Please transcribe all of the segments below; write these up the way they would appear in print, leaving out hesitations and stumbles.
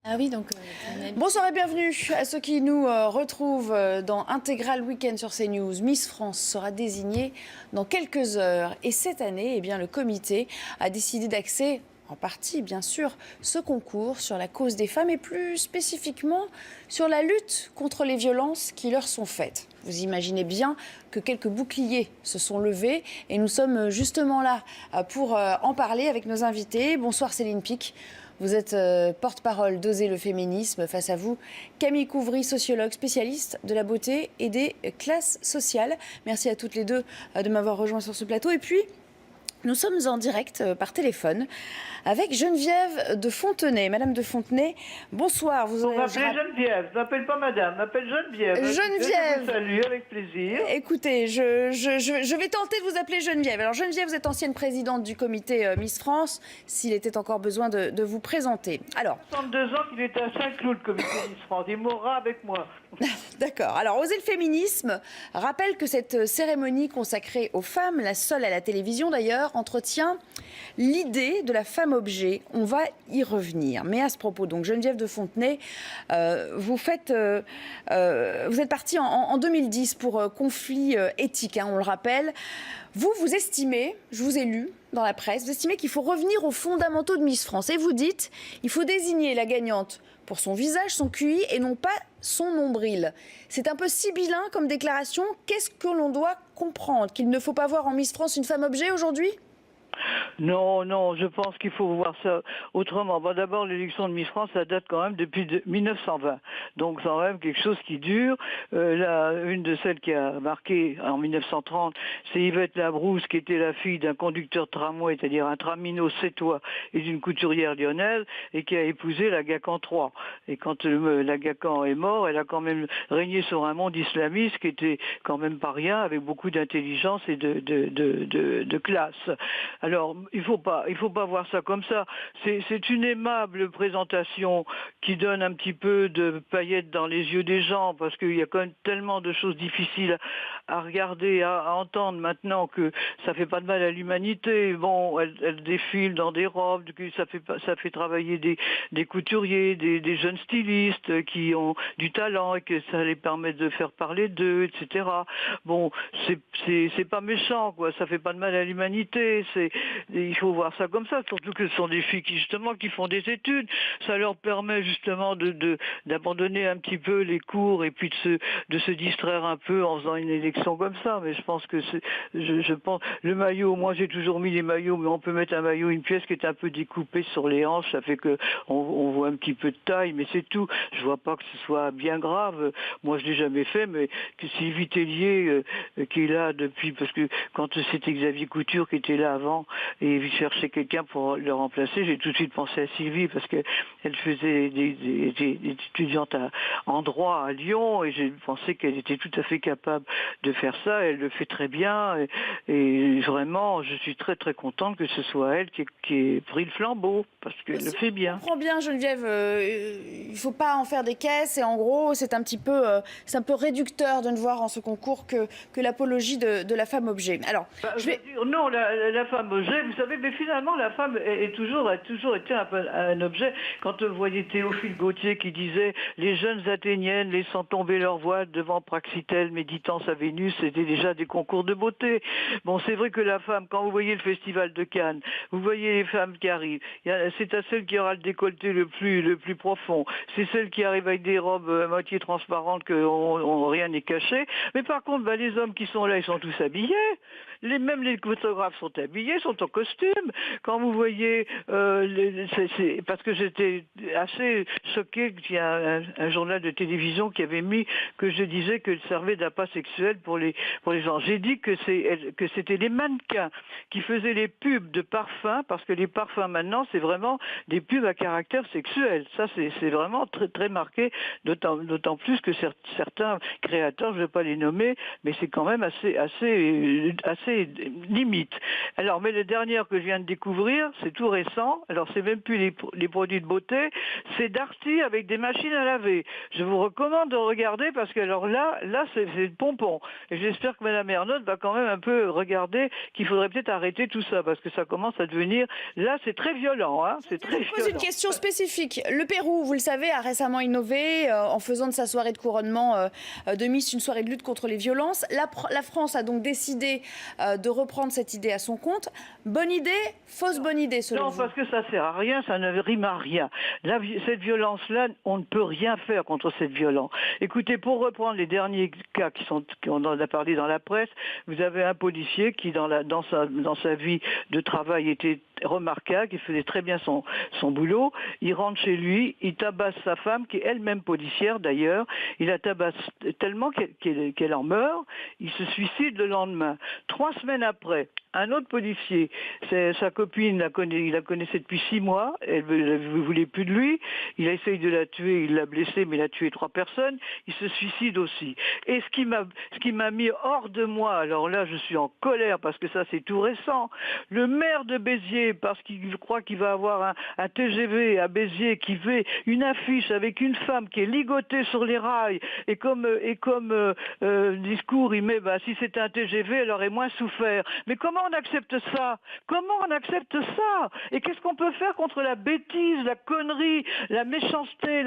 Ah oui, donc Bonsoir et bienvenue à ceux qui nous retrouvent dans Intégral Week-end sur CNews. Miss France sera désignée dans quelques heures. Et cette année, le comité a décidé d'axer, en partie bien sûr, ce concours sur la cause des femmes et plus spécifiquement sur la lutte contre les violences qui leur sont faites. Vous imaginez bien que quelques boucliers se sont levés et nous sommes justement là pour en parler avec nos invités. Bonsoir Céline Pic. Vous êtes porte-parole d'Oser le féminisme. Face à vous, Camille Couvry, sociologue spécialiste de la beauté et des classes sociales. Merci à toutes les deux de m'avoir rejoint sur ce plateau. Et puis, nous sommes en direct par téléphone avec Geneviève de Fontenay. Madame de Fontenay, bonsoir. Vous m'appelez Geneviève, n'appelle pas madame, m'appelle Geneviève. Geneviève. Je vous salue avec plaisir. Écoutez, je vais tenter de vous appeler Geneviève. Alors Geneviève, vous êtes ancienne présidente du comité Miss France, s'il était encore besoin de vous présenter. Alors, 62 ans qu'il était à Saint-Cloud, le comité Miss France, il mourra avec moi. D'accord. Alors, Oser le féminisme rappelle que cette cérémonie consacrée aux femmes, la seule à la télévision d'ailleurs, entretient l'idée de la femme objet. On va y revenir. Mais à ce propos, donc Geneviève de Fontenay, vous êtes partie en 2010 pour conflit éthique, on le rappelle. Vous estimez, je vous ai lu dans la presse, vous estimez qu'il faut revenir aux fondamentaux de Miss France. Et vous dites, il faut désigner la gagnante pour son visage, son QI et non pas son nombril. C'est un peu sibyllin comme déclaration. Qu'est-ce que l'on doit comprendre? Qu'il ne faut pas voir en Miss France une femme objet aujourd'hui? Non, je pense qu'il faut voir ça autrement. Bon, d'abord, l'élection de Miss France, ça date quand même depuis 1920. Donc, c'est quand même quelque chose qui dure. Une de celles qui a marqué en 1930, c'est Yvette Labrousse, qui était la fille d'un conducteur de tramway, c'est-à-dire un tramino sétois, et d'une couturière lyonnaise, et qui a épousé l'Agacan III. Et quand l'Agacan est mort, elle a quand même régné sur un monde islamiste qui était quand même pas rien, avec beaucoup d'intelligence et de classe. Alors, il faut pas voir ça comme ça. C'est une aimable présentation qui donne un petit peu de paillettes dans les yeux des gens, parce qu'il y a quand même tellement de choses difficiles à regarder, à entendre maintenant, que ça fait pas de mal à l'humanité. Bon, elle défile dans des robes, ça fait travailler des couturiers, des jeunes stylistes qui ont du talent et que ça les permet de faire parler d'eux, etc. Bon, c'est pas méchant, quoi. Ça fait pas de mal à l'humanité. Il faut voir ça comme ça, surtout que ce sont des filles qui font des études. Ça leur permet justement d'abandonner un petit peu les cours et puis de se distraire un peu en faisant une élection comme ça. Mais je pense que je pense le maillot, moi j'ai toujours mis les maillots, mais on peut mettre un maillot, une pièce qui est un peu découpée sur les hanches, ça fait que on voit un petit peu de taille, mais c'est tout. Je vois pas que ce soit bien grave. Moi je l'ai jamais fait, mais que Sylvie Tellier qui est là depuis, parce que quand c'était Xavier Couture qui était là avant et il cherchait quelqu'un pour le remplacer, j'ai tout de suite pensé à Sylvie parce qu'elle faisait des étudiantes en droit à Lyon et j'ai pensé qu'elle était tout à fait capable de faire ça. Elle le fait très bien et vraiment je suis très très contente que ce soit elle qui ait pris le flambeau parce qu'elle le fait bien. Je comprends bien Geneviève, il ne faut pas en faire des caisses et en gros c'est un peu réducteur de ne voir en ce concours que l'apologie de la femme objet. Alors, non, la femme objet, vous savez, mais finalement la femme a toujours été un objet. Quand vous voyez Théophile Gautier qui disait les jeunes athéniennes laissant tomber leur voile devant Praxitèle méditant sa Vénus, c'était déjà des concours de beauté. Bon, c'est vrai que la femme, quand vous voyez le festival de Cannes, vous voyez les femmes qui arrivent, c'est à celle qui aura le décolleté le plus profond, c'est celle qui arrive avec des robes à moitié transparentes que rien n'est caché, mais par contre, les hommes qui sont là, ils sont tous habillés. Même les photographes sont habillés, sont en costume. Quand vous voyez, parce que j'étais assez choquée qu'il y a un journal de télévision qui avait mis que je disais qu'elle servait d'appât sexuel pour les gens. J'ai dit que c'était les mannequins qui faisaient les pubs de parfums, parce que les parfums maintenant, c'est vraiment des pubs à caractère sexuel. Ça, c'est vraiment très, très marqué, d'autant plus que certains créateurs, je ne vais pas les nommer, mais c'est quand même assez assez limite. Alors, mais les dernières que je viens de découvrir, c'est tout récent. Alors, c'est même plus les produits de beauté, c'est Darty avec des machines à laver. Je vous recommande de regarder parce que alors là c'est le pompon. Et j'espère que Mme Ernotte va quand même un peu regarder qu'il faudrait peut-être arrêter tout ça parce que ça commence à devenir, là c'est très violent. Hein, c'est très Je pose une question spécifique. Le Pérou, vous le savez, a récemment innové en faisant de sa soirée de couronnement de Miss une soirée de lutte contre les violences. La France a donc décidé de reprendre cette idée à son compte. Bonne idée, fausse bonne idée selon vous? Non, parce que ça sert à rien, ça ne rime à rien. Cette violence-là, on ne peut rien faire contre cette violence. Écoutez, pour reprendre les derniers cas qu'on en a parlé dans la presse, vous avez un policier qui, dans sa vie de travail, était remarquable, qui faisait très bien son boulot. Il rentre chez lui, il tabasse sa femme, qui est elle-même policière d'ailleurs. Il la tabasse tellement qu'elle en meurt. Il se suicide le lendemain. 3 semaines après, un autre policier, sa copine, il la connaissait depuis 6 mois, elle ne voulait plus de lui, il a essayé de la tuer, il l'a blessée, mais il a tué 3 personnes, il se suicide aussi. Et ce qui m'a mis hors de moi, alors là je suis en colère parce que ça c'est tout récent, le maire de Béziers, parce qu'il croit qu'il va avoir un TGV à Béziers qui fait une affiche avec une femme qui est ligotée sur les rails, et comme discours il met, si c'était un TGV elle aurait moins souffert. Mais comment on accepte ça? Comment on accepte ça? Et qu'est-ce qu'on peut faire contre la bêtise, la connerie, la méchanceté,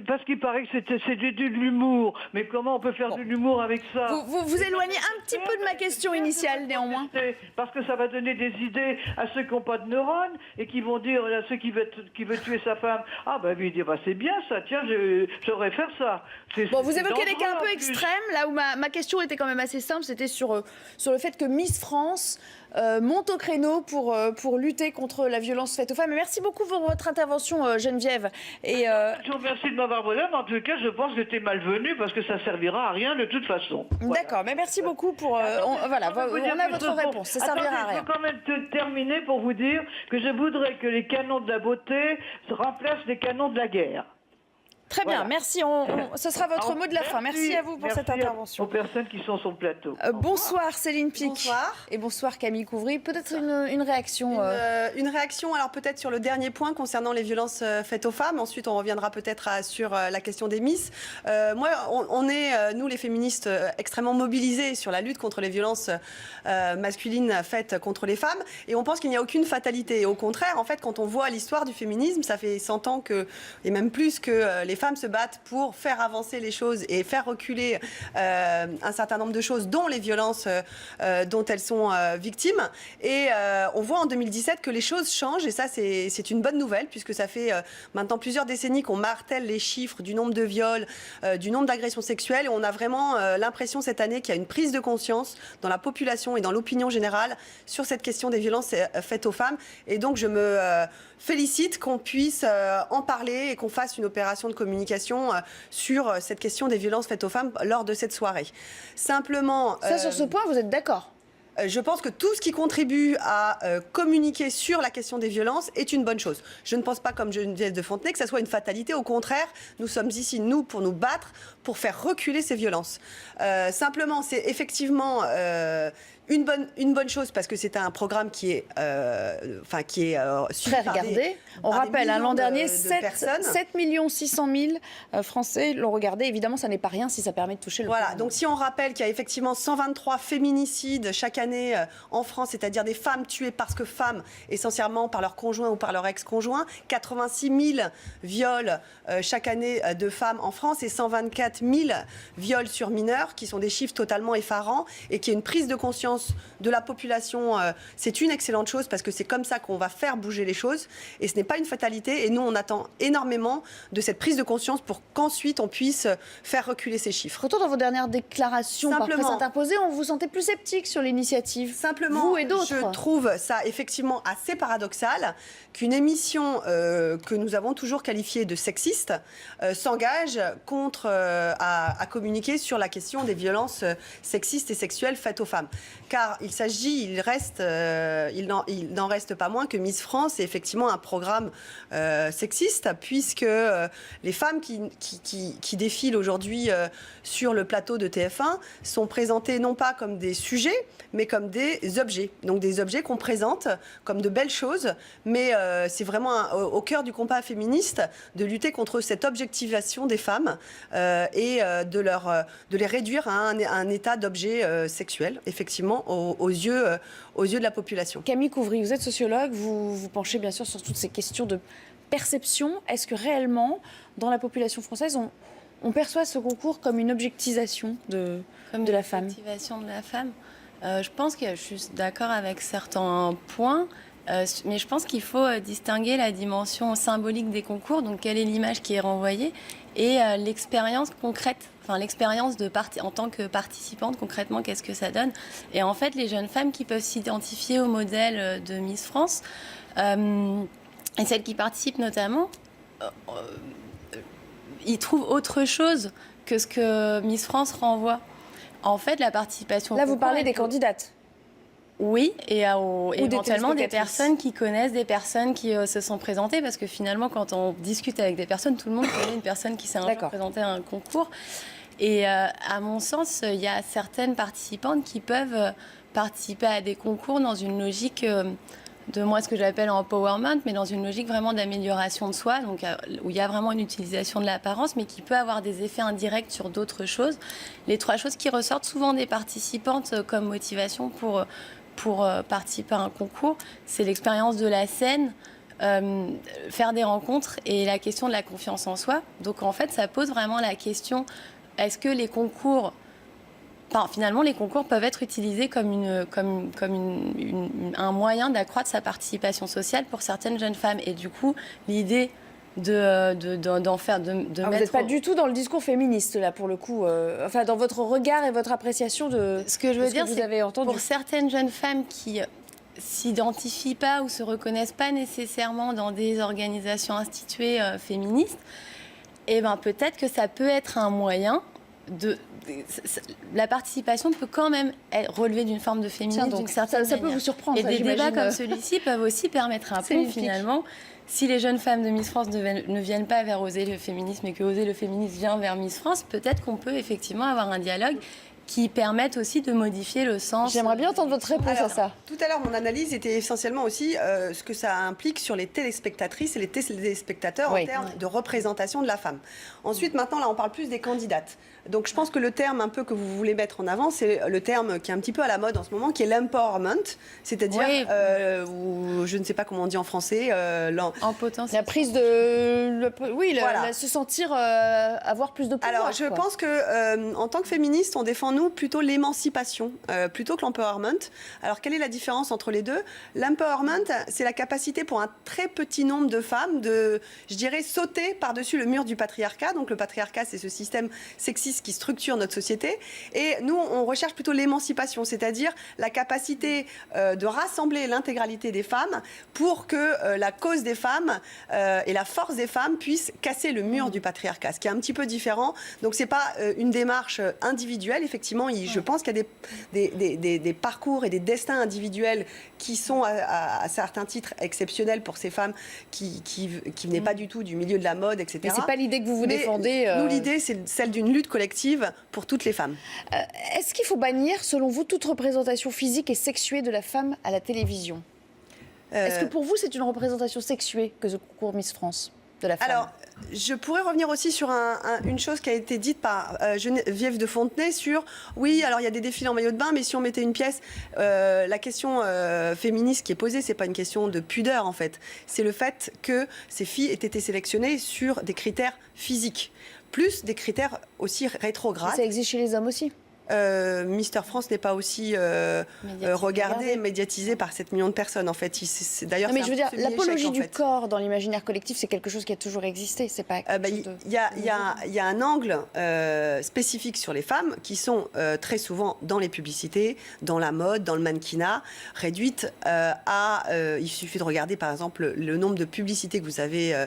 parce qu'il paraît que c'est de l'humour. Mais comment on peut faire de l'humour avec ça? Vous éloignez un petit peu de ma question initiale néanmoins. Parce que ça va donner des idées à ceux qui n'ont pas de neurones et qui vont dire à ceux qui veulent tuer sa femme, lui dire c'est bien ça, tiens, j'aurais faire ça. Vous évoquez des cas un peu extrêmes, là où ma question était quand même assez simple, c'était sur le fait que Miss France monte au créneau pour lutter contre la violence faite aux femmes. Et merci beaucoup pour votre intervention, Geneviève. Je vous remercie de m'avoir volé, mais en tout cas, je pense que t'es malvenu parce que ça servira à rien de toute façon. Voilà. D'accord, mais merci beaucoup pour... on a votre réponse, ça servira à rien. Je veux quand même terminer pour vous dire que je voudrais que les canons de la beauté remplacent les canons de la guerre. Très bien, merci. Ce sera votre mot de la fin. Merci à vous pour cette intervention. Aux personnes qui sont sur le plateau. Bonsoir Céline Pic. Bonsoir. Et bonsoir Camille Couvry. Peut-être une réaction. Une réaction, alors peut-être sur le dernier point concernant les violences faites aux femmes. Ensuite, on reviendra peut-être sur la question des Miss. On est, nous les féministes, extrêmement mobilisés sur la lutte contre les violences masculines faites contre les femmes. Et on pense qu'il n'y a aucune fatalité. Et au contraire, en fait, quand on voit l'histoire du féminisme, ça fait 100 ans et même plus que les femmes se battent pour faire avancer les choses et faire reculer un certain nombre de choses, dont les violences dont elles sont victimes. Et on voit en 2017 que les choses changent, et ça c'est une bonne nouvelle, puisque ça fait maintenant plusieurs décennies qu'on martèle les chiffres du nombre de viols, du nombre d'agressions sexuelles, et on a vraiment l'impression cette année qu'il y a une prise de conscience dans la population et dans l'opinion générale sur cette question des violences faites aux femmes. Et donc je me félicite qu'on puisse en parler et qu'on fasse une opération de communication sur cette question des violences faites aux femmes lors de cette soirée. Simplement... Ça, sur ce point, vous êtes d'accord ? Je pense que tout ce qui contribue à communiquer sur la question des violences est une bonne chose. Je ne pense pas, comme Geneviève de Fontenay, que ça soit une fatalité. Au contraire, nous sommes ici, nous, pour nous battre, pour faire reculer ces violences. Simplement, c'est effectivement... une bonne chose, parce que c'est un programme qui est très regardé. On rappelle, l'an dernier, 7 600 000 Français l'ont regardé. Évidemment, ça n'est pas rien si ça permet de toucher le Voilà, donc si on rappelle qu'il y a effectivement 123 féminicides chaque année en France, c'est-à-dire des femmes tuées parce que femmes, essentiellement par leur conjoint ou par leur ex-conjoint, 86 000 viols chaque année de femmes en France et 124 000 viols sur mineurs, qui sont des chiffres totalement effarants, et qui est une prise de conscience de la population, c'est une excellente chose, parce que c'est comme ça qu'on va faire bouger les choses, et ce n'est pas une fatalité. Et nous, on attend énormément de cette prise de conscience pour qu'ensuite on puisse faire reculer ces chiffres. Pourtant, dans vos dernières déclarations par presse interposée, on vous sentait plus sceptique sur l'initiative. Simplement, vous et d'autres. Je trouve ça effectivement assez paradoxal qu'une émission que nous avons toujours qualifiée de sexiste s'engage à communiquer sur la question des violences sexistes et sexuelles faites aux femmes. car il n'en reste pas moins que Miss France est effectivement un programme sexiste, puisque les femmes qui défilent aujourd'hui sur le plateau de TF1 sont présentées non pas comme des sujets, mais comme des objets. Donc des objets qu'on présente comme de belles choses, mais c'est vraiment au cœur du combat féministe de lutter contre cette objectivation des femmes et de les réduire à un état d'objet sexuel, effectivement, aux yeux de la population. Camille Couvry, vous êtes sociologue, vous vous penchez bien sûr sur toutes ces questions de perception. Est-ce que réellement, dans la population française, on perçoit ce concours comme une objectisation de la femme? Objectivation de la femme. Je pense que je suis d'accord avec certains points, mais je pense qu'il faut distinguer la dimension symbolique des concours, donc quelle est l'image qui est renvoyée, et l'expérience concrète, enfin l'expérience en tant que participante, concrètement, qu'est-ce que ça donne. Et en fait, les jeunes femmes qui peuvent s'identifier au modèle de Miss France, et celles qui participent notamment, ils trouvent autre chose que ce que Miss France renvoie. En fait, la participation... Là, vous parlez des candidates. Oui, et éventuellement des téléspectatrices. personnes qui connaissent des personnes qui se sont présentées, parce que finalement, quand on discute avec des personnes, tout le monde connaît une personne qui s'est un jour présentée à un concours. Et à mon sens, il y a certaines participantes qui peuvent participer à des concours dans une logique de moi ce que j'appelle empowerment, mais dans une logique vraiment d'amélioration de soi, donc où il y a vraiment une utilisation de l'apparence, mais qui peut avoir des effets indirects sur d'autres choses. Les trois choses qui ressortent souvent des participantes comme motivation pour participer à un concours, c'est l'expérience de la scène, faire des rencontres et la question de la confiance en soi. Donc en fait, ça pose vraiment la question, est-ce que les concours... Enfin, finalement, les concours peuvent être utilisés comme un moyen d'accroître sa participation sociale pour certaines jeunes femmes. Et du coup, l'idée d'en faire... Vous n'êtes pas du tout dans le discours féministe, là, pour le coup. Enfin, dans votre regard et votre appréciation de ce que je veux dire, vous avez entendu. Pour certaines jeunes femmes qui s'identifient pas ou se reconnaissent pas nécessairement dans des organisations instituées féministes, eh ben, peut-être que ça peut être un moyen la participation peut quand même relever d'une forme de féminisme, donc d'une certaine ça peut vous surprendre. Et des débats comme celui-ci peuvent aussi permettre un pont, finalement. Si les jeunes femmes de Miss France ne viennent pas vers Oser le féminisme et que Oser le féminisme vient vers Miss France, peut-être qu'on peut effectivement avoir un dialogue qui permettent aussi de modifier le sens. J'aimerais bien entendre votre réponse à ça. Tout à l'heure, mon analyse était essentiellement aussi ce que ça implique sur les téléspectatrices et les téléspectateurs en termes de représentation de la femme. Ensuite, maintenant, là, on parle plus des candidates. Donc, je pense que le terme un peu que vous voulez mettre en avant, c'est le terme qui est un petit peu à la mode en ce moment, qui est l'empowerment, c'est-à-dire, ou je ne sais pas comment on dit en français, en potentiel. La prise de... se sentir avoir plus de pouvoir. Alors, je pense que en tant que féministe, on défend nous plutôt l'émancipation plutôt que l'empowerment. Alors, quelle est la différence entre les deux? L'empowerment, c'est la capacité pour un très petit nombre de femmes de, je dirais, sauter par-dessus le mur du patriarcat. Donc, le patriarcat, c'est ce système sexiste qui structure notre société. Et nous, on recherche plutôt l'émancipation, c'est-à-dire la capacité de rassembler l'intégralité des femmes pour que la cause des femmes et la force des femmes puissent casser le mur du patriarcat, ce qui est un petit peu différent. Donc, c'est pas une démarche individuelle. Effectivement, je pense qu'il y a des parcours et des destins individuels qui sont à certains titres exceptionnels pour ces femmes qui venaient pas du tout du milieu de la mode, etc. Mais c'est pas l'idée que vous défendez. Nous, l'idée, c'est celle d'une lutte collective pour toutes les femmes. Est-ce qu'il faut bannir, selon vous, toute représentation physique et sexuée de la femme à la télévision? Est-ce que pour vous, c'est une représentation sexuée que ce concours Miss France de la femme? Alors, je pourrais revenir aussi sur une chose qui a été dite par Geneviève de Fontenay sur, oui, alors il y a des défilés en maillot de bain, mais si on mettait une pièce, la question féministe qui est posée, c'est pas une question de pudeur en fait. C'est le fait que ces filles aient été sélectionnées sur des critères physiques, plus des critères aussi rétrogrades. Ça existe chez les hommes aussi. Mister France n'est pas aussi regardé, médiatisé par 7 millions de personnes en fait. D'ailleurs, mais je veux dire, l'apologie du corps dans l'imaginaire collectif, c'est quelque chose qui a toujours existé. C'est pas. Il y a un angle spécifique sur les femmes qui sont très souvent dans les publicités, dans la mode, dans le mannequinat, réduites il suffit de regarder par exemple le nombre de publicités que vous avez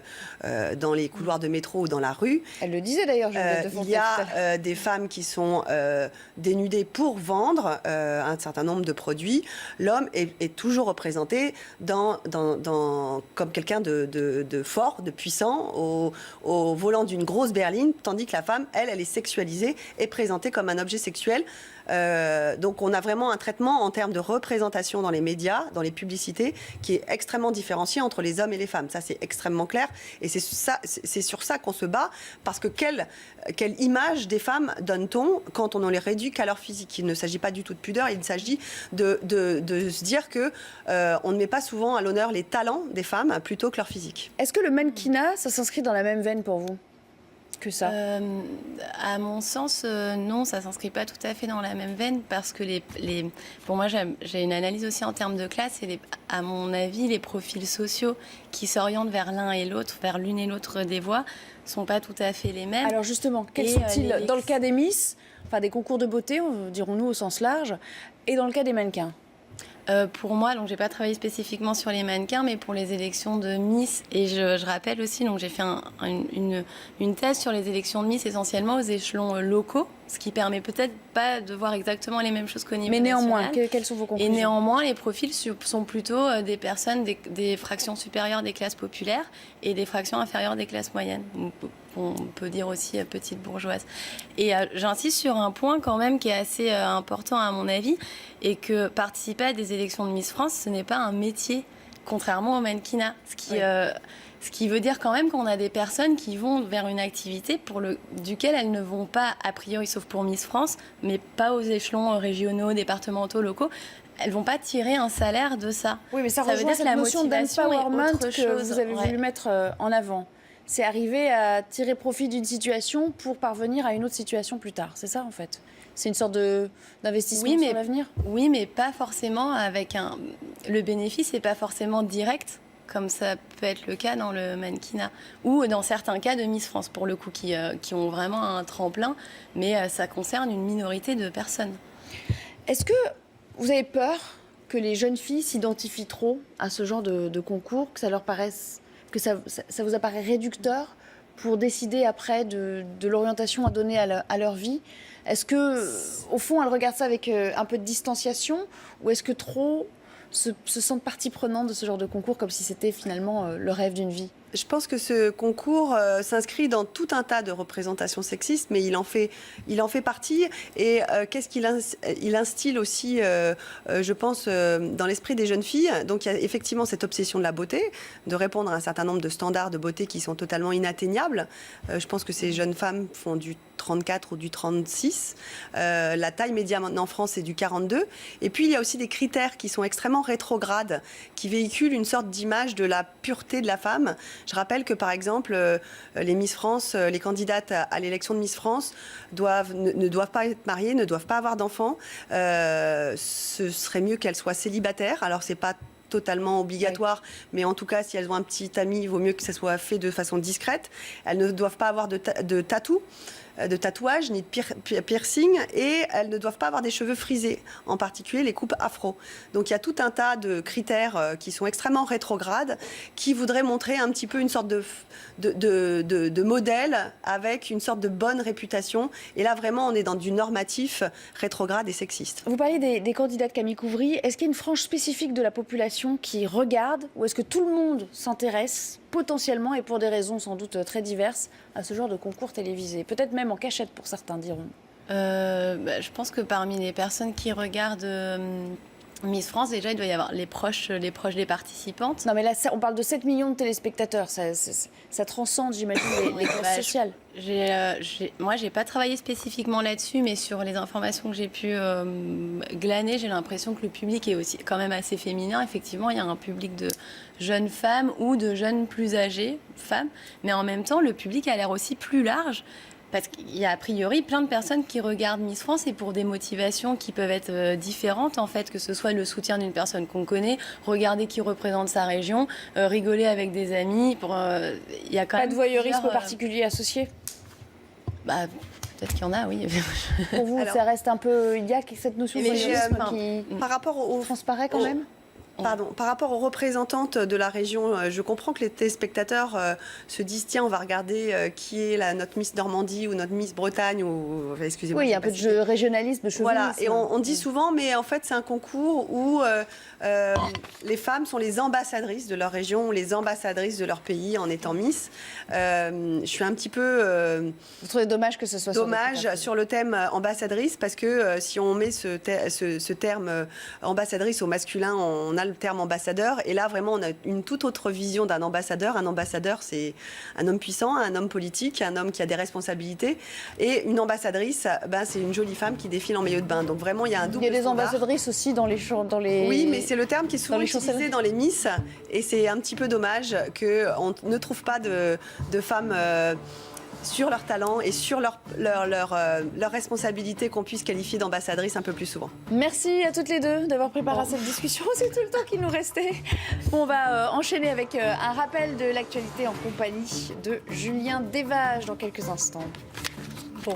dans les couloirs de métro ou dans la rue. Elle le disait d'ailleurs. Il y a des femmes qui sont dénudé pour vendre un certain nombre de produits, l'homme est toujours représenté comme quelqu'un de fort, de puissant, au volant d'une grosse berline, tandis que la femme, elle est sexualisée et présentée comme un objet sexuel. Donc on a vraiment un traitement en termes de représentation dans les médias, dans les publicités, qui est extrêmement différencié entre les hommes et les femmes. Ça, c'est extrêmement clair. Et c'est sur ça qu'on se bat, parce que quelle image des femmes donne-t-on quand on ne les réduit qu'à leur physique? Il ne s'agit pas du tout de pudeur, il s'agit de se dire que on ne met pas souvent à l'honneur les talents des femmes plutôt que leur physique. Est-ce que le mannequinat, ça s'inscrit dans la même veine pour vous que ça? À mon sens, non, ça ne s'inscrit pas tout à fait dans la même veine, parce que pour moi, j'ai une analyse aussi en termes de classe, et à mon avis, les profils sociaux qui s'orientent vers l'un et l'autre, vers l'une et l'autre des voies, ne sont pas tout à fait les mêmes. Alors justement, quels sont-ils dans le cas des Miss, enfin des concours de beauté, dirons-nous au sens large, et dans le cas des mannequins? Pour moi, donc j'ai pas travaillé spécifiquement sur les mannequins, mais pour les élections de Miss, et je rappelle aussi, donc j'ai fait une thèse sur les élections de Miss essentiellement aux échelons locaux, ce qui permet peut-être pas de voir exactement les mêmes choses qu'au niveau national. Mais néanmoins, quelles sont vos conclusions? Et néanmoins, les profils sont plutôt des personnes des fractions supérieures des classes populaires et des fractions inférieures des classes moyennes. On peut dire aussi petite bourgeoise. Et j'insiste sur un point quand même qui est assez important à mon avis, et que participer à des élections de Miss France, ce n'est pas un métier, contrairement au mannequinat. Ce qui veut dire quand même qu'on a des personnes qui vont vers une activité duquel elles ne vont pas, a priori, sauf pour Miss France, mais pas aux échelons régionaux, départementaux, locaux. Elles vont pas tirer un salaire de ça. Oui, mais ça veut rejoint dire cette que la notion motivation d'empowerment est autre que chose. vous avez voulu mettre en avant. C'est arriver à tirer profit d'une situation pour parvenir à une autre situation plus tard. C'est ça, en fait? C'est une sorte d'investissement sur l'avenir? Oui, mais pas forcément avec le bénéfice n'est pas forcément direct, comme ça peut être le cas dans le mannequinat. Ou dans certains cas de Miss France, pour le coup, qui ont vraiment un tremplin, mais ça concerne une minorité de personnes. Est-ce que vous avez peur que les jeunes filles s'identifient trop à ce genre de concours, que ça leur paraisse, que ça vous apparaît réducteur pour décider après de l'orientation à donner à leur vie? Est-ce que, au fond, elles regardent ça avec un peu de distanciation, ou est-ce que trop se sentent partie prenante de ce genre de concours, comme si c'était finalement le rêve d'une vie? Je pense que ce concours s'inscrit dans tout un tas de représentations sexistes, mais il en fait partie. Et qu'est-ce qu'il instille aussi, je pense, dans l'esprit des jeunes filles? Donc il y a effectivement cette obsession de la beauté, de répondre à un certain nombre de standards de beauté qui sont totalement inatteignables. Je pense que ces jeunes femmes font du 34 ou du 36. La taille médiane en France est du 42. Et puis il y a aussi des critères qui sont extrêmement rétrogrades, qui véhiculent une sorte d'image de la pureté de la femme. Je rappelle que, par exemple, les Miss France, les candidates à l'élection de Miss France ne doivent pas être mariées, ne doivent pas avoir d'enfants. Ce serait mieux qu'elles soient célibataires. Alors, c'est pas totalement obligatoire, mais en tout cas, si elles ont un petit ami, il vaut mieux que ça soit fait de façon discrète. Elles ne doivent pas avoir de tatouages, ni de piercing, et elles ne doivent pas avoir des cheveux frisés, en particulier les coupes afro. Donc il y a tout un tas de critères qui sont extrêmement rétrogrades, qui voudraient montrer un petit peu une sorte de modèle avec une sorte de bonne réputation. Et là, vraiment, on est dans du normatif rétrograde et sexiste. Vous parlez des candidates Camille Couvry. Est-ce qu'il y a une frange spécifique de la population qui regarde, ou est-ce que tout le monde s'intéresse potentiellement, et pour des raisons sans doute très diverses, à ce genre de concours télévisé? Peut-être même en cachette pour certains, diront. Je pense que parmi les personnes qui regardent Miss France, déjà, il doit y avoir les proches des participantes. Non, mais là, on parle de 7 millions de téléspectateurs. Ça transcende, j'imagine, les classes sociales. Moi, j'ai pas travaillé spécifiquement là-dessus, mais sur les informations que j'ai pu glaner, j'ai l'impression que le public est aussi quand même assez féminin. Effectivement, il y a un public de jeunes femmes ou de jeunes plus âgées femmes, mais en même temps, le public a l'air aussi plus large. Parce qu'il y a a priori plein de personnes qui regardent Miss France, et pour des motivations qui peuvent être différentes, en fait, que ce soit le soutien d'une personne qu'on connaît, regarder qui représente sa région, rigoler avec des amis. Il y a quand pas même de voyeurisme particulier associé? Peut-être qu'il y en a, oui. Pour vous, ça reste un peu... Il y a cette notion de voyeurisme qui par rapport au transparaît quand même? Pardon, par rapport aux représentantes de la région, je comprends que les téléspectateurs se disent tiens, on va regarder qui est notre Miss Normandie ou notre Miss Bretagne ou excusez-moi. Oui, il y a un peu de jeu régionalisme, de chauvinisme. Voilà, et on dit souvent, mais en fait c'est un concours où les femmes sont les ambassadrices de leur région ou les ambassadrices de leur pays en étant Miss. Je suis un petit peu vous trouvez dommage que ce soit sur le thème ambassadrice parce que si on met ce terme ambassadrice au masculin, on a le terme ambassadeur. Et là, vraiment, on a une toute autre vision d'un ambassadeur. Un ambassadeur, c'est un homme puissant, un homme politique, un homme qui a des responsabilités. Et une ambassadrice, c'est une jolie femme qui défile en maillot de bain. Donc vraiment, il y a un double Il y a des standard. ambassadrices aussi dans les... Oui, mais c'est le terme qui est souvent utilisé dans les Miss. Et c'est un petit peu dommage qu'on ne trouve pas de femmes... sur leur talent et sur leur responsabilité qu'on puisse qualifier d'ambassadrice un peu plus souvent. Merci à toutes les deux d'avoir préparé cette discussion. C'est tout le temps qu'il nous restait. On va enchaîner avec un rappel de l'actualité en compagnie de Julien Desvages dans quelques instants. Bon.